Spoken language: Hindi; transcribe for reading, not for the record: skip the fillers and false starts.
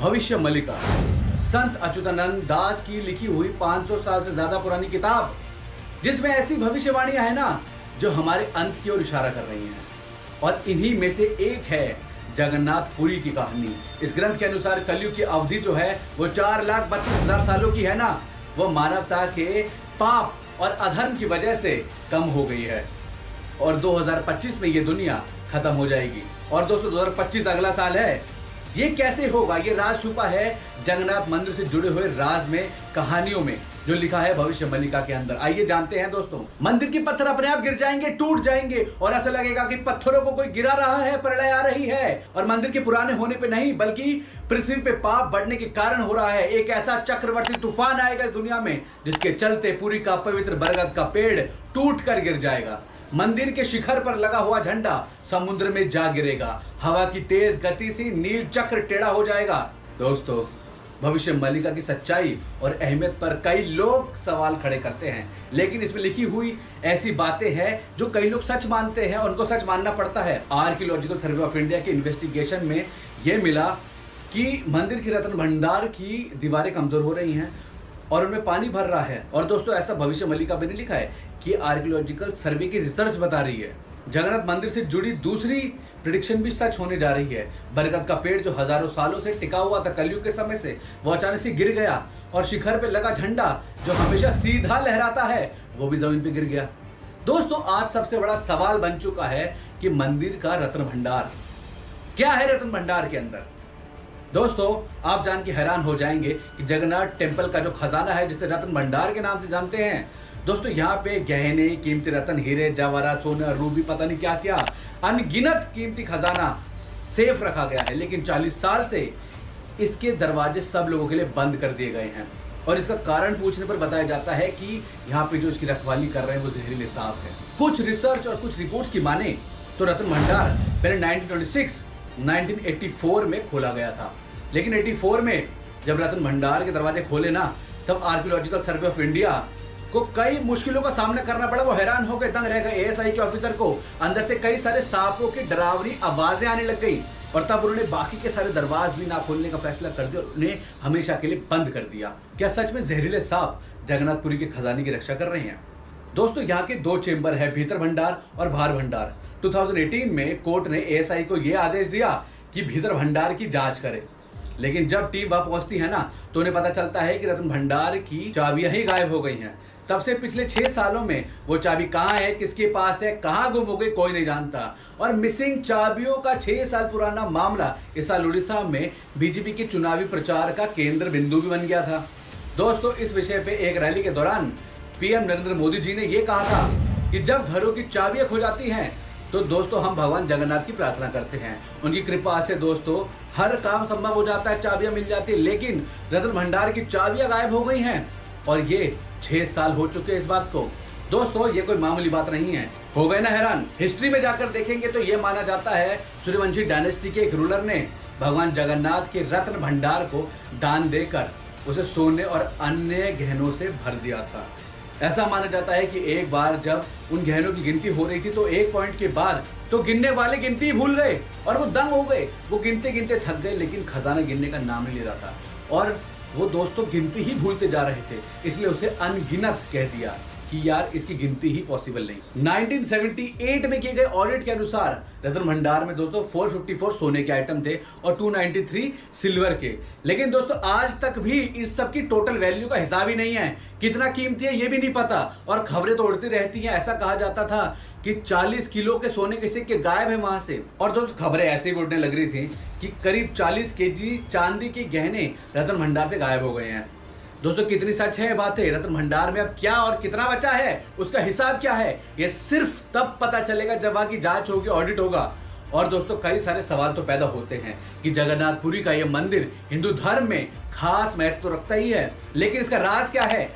भविष्य मल्लिका, संत अच्युतानंद दास की लिखी हुई 500 साल से ज्यादा पुरानी किताब, जिसमें ऐसी भविष्यवाणियां है ना जो हमारे अंत की ओर इशारा कर रही हैं। और इन्हीं में से एक है जगन्नाथ पुरी की कहानी। इस ग्रंथ के अनुसार कलयुग की अवधि जो है वो 4,32,000 सालों की है ना, वो मानवता के पाप और अधर्म की वजह से कम हो गई है और 2025 में ये दुनिया खत्म हो जाएगी। और दोस्तों 2025 अगला साल है। ये कैसे होगा, ये राज छुपा है जगन्नाथ मंदिर से जुड़े हुए राज में, कहानियों में, जो लिखा है भविष्य मल्लिका के अंदर। आइए जानते हैं दोस्तों। मंदिर के पत्थर अपने आप गिर जाएंगे, टूट जाएंगे और ऐसा लगेगा कि पत्थरों को कोई गिरा रहा है, प्रलय आ रही है। और मंदिर के पुराने होने पे नहीं बल्कि पृथ्वी पे पाप बढ़ने के कारण हो रहा है। एक ऐसा चक्रवर्ती तूफान आएगा इस दुनिया में जिसके चलते पुरी का पवित्र बरगद का पेड़ टूट कर गिर जाएगा। मंदिर के शिखर पर लगा हुआ झंडा समुद्र में जा गिरेगा। हवा की तेज गति से नील चक्र टेढ़ा हो जाएगा। दोस्तों भविष्य मल्लिका की सच्चाई और अहमियत पर कई लोग सवाल खड़े करते हैं, लेकिन इसमें लिखी हुई ऐसी बातें हैं जो कई लोग सच मानते हैं और उनको सच मानना पड़ता है। आर्कियोलॉजिकल सर्वे ऑफ इंडिया के इन्वेस्टिगेशन में यह मिला कि मंदिर की रत्न भंडार की दीवारें कमजोर हो रही हैं और उनमें पानी भर रहा है। और दोस्तों ऐसा भविष्य मल्लिका में नहीं लिखा है कि आर्कियोलॉजिकल सर्वे की रिसर्च बता रही है। जगन्नाथ मंदिर से जुड़ी दूसरी प्रेडिक्शन भी सच होने जा रही है। बरगद का पेड़ जो हजारों सालों से टिका हुआ था कलयुग के समय से, वो अचानक से गिर गया और शिखर पे लगा झंडा जो हमेशा सीधा लहराता है वो भी जमीन पे गिर गया। दोस्तों आज सबसे बड़ा सवाल बन चुका है कि मंदिर का रत्न भंडार क्या है। रत्न भंडार के अंदर दोस्तों आप जान के हैरान हो जाएंगे कि जगन्नाथ टेम्पल का जो खजाना है, जिसे रत्न भंडार के नाम से जानते हैं, दोस्तों यहाँ पे गहने, कीमती रत्न, हीरे, जवाहरात, सोना, रूबी, पता नहीं क्या क्या अनगिनत कीमती खजाना सेफ रखा गया है। लेकिन 40 साल से इसके दरवाजे सब लोगों के लिए बंद कर दिए गए हैं और इसका कारण पूछने पर बताया जाता है कि यहाँ पे जो इसकी रखवाली कर रहे हैं वो जहरीले सांप है। कुछ रिसर्च और कुछ रिपोर्ट्स की माने तो रत्न भंडार पहले 1984 में खोला गया था, लेकिन 84 में जब रत्न भंडार के दरवाजे खोले ना, तब आर्कियोलॉजिकल सर्वे ऑफ इंडिया को कई मुश्किलों का सामना करना पड़ा। वो हैरान हो गए, दंग रह गए। एएसआई के ऑफिसर को अंदर से कई सारे सांपों की डरावनी आवाजें आने लग गई और तब उन्होंने बाकी के सारे दरवाजे भी ना खोलने का फैसला कर दिया और उन्हें हमेशा के लिए बंद कर दिया। क्या सच में जहरीले सांप जगन्नाथपुरी के खजाने की रक्षा कर रहे हैं? दोस्तों यहाँ के दो चेंबर है, भीतर भंडार और बाहर भंडार। 2018 में कोर्ट ने एएसआई को यह आदेश दिया कि भीतर भंडार की जांच करे, लेकिन जब टीम वहां पहुंचती है ना तो उन्हें पता चलता है कि रत्न भंडार की चाबियां ही गायब हो गई हैं। तब से पिछले 6 सालों में वो चाबी कहां है, किसके पास है, कहां गुम हो गई, कोई नहीं जानता। और मिसिंग चाबियों का 6 साल पुराना मामला इस साल उड़ीसा में बीजेपी के चुनावी प्रचार का केंद्र बिंदु भी बन गया था। दोस्तों इस विषय पे एक रैली के दौरान पीएम नरेंद्र मोदी जी ने यह कहा था कि जब घरों की चाबियां खो जाती हैं तो दोस्तों हम भगवान जगन्नाथ की प्रार्थना करते हैं, उनकी कृपा से दोस्तों हर काम संभव हो जाता है, चाबियां मिल जाती है। लेकिन रत्न भंडार की चाबियां गायब हो गई हैं और ये 6 साल हो चुके हैं इस बात को। दोस्तों ये कोई मामूली बात नहीं है। हो गए ना हैरान? हिस्ट्री में जाकर देखेंगे तो ये माना जाता है सूर्यवंशी डायनेस्टी के एक रूलर ने भगवान जगन्नाथ के रत्न भंडार को दान देकर उसे सोने और अन्य गहनों से भर दिया था। ऐसा माना जाता है कि एक बार जब उन गहनों की गिनती हो रही थी तो एक पॉइंट के बाद तो गिनने वाले गिनती भूल गए और वो दंग हो गए। वो गिनते गिनते थक गए, लेकिन खजाना गिनने का नाम नहीं ले रहा था और वो दोस्तों गिनती ही भूलते जा रहे थे, इसलिए उसे अनगिनत कह दिया कि यार इसकी गिनती ही पॉसिबल नहीं। 1978 में किए गए ऑडिट के अनुसार रत्न भंडार में दोस्तों 454 सोने के आइटम थे और 293 सिल्वर के। लेकिन दोस्तों आज तक भी इस सब की टोटल वैल्यू का हिसाब ही नहीं है, कितना कीमती है ये भी नहीं पता और खबरें तो उड़ती रहती हैं। ऐसा कहा जाता था कि 40 किलो के सोने के सिक्के गायब है वहां से। और दोस्तों खबरें ऐसे ही उड़ने लग रही थी कि करीब 40 केजी चांदी के गहने रत्न भंडार से गायब हो गए हैं। दोस्तों कितनी सच है बातें? रत्न भंडार में अब क्या और कितना बचा है, उसका हिसाब क्या है, ये सिर्फ तब पता चलेगा जब वहां की जांच होगी, ऑडिट होगा। और दोस्तों कई सारे सवाल तो पैदा होते हैं कि जगन्नाथपुरी का यह मंदिर हिंदू धर्म में खास महत्व रखता ही है, लेकिन इसका राज क्या है?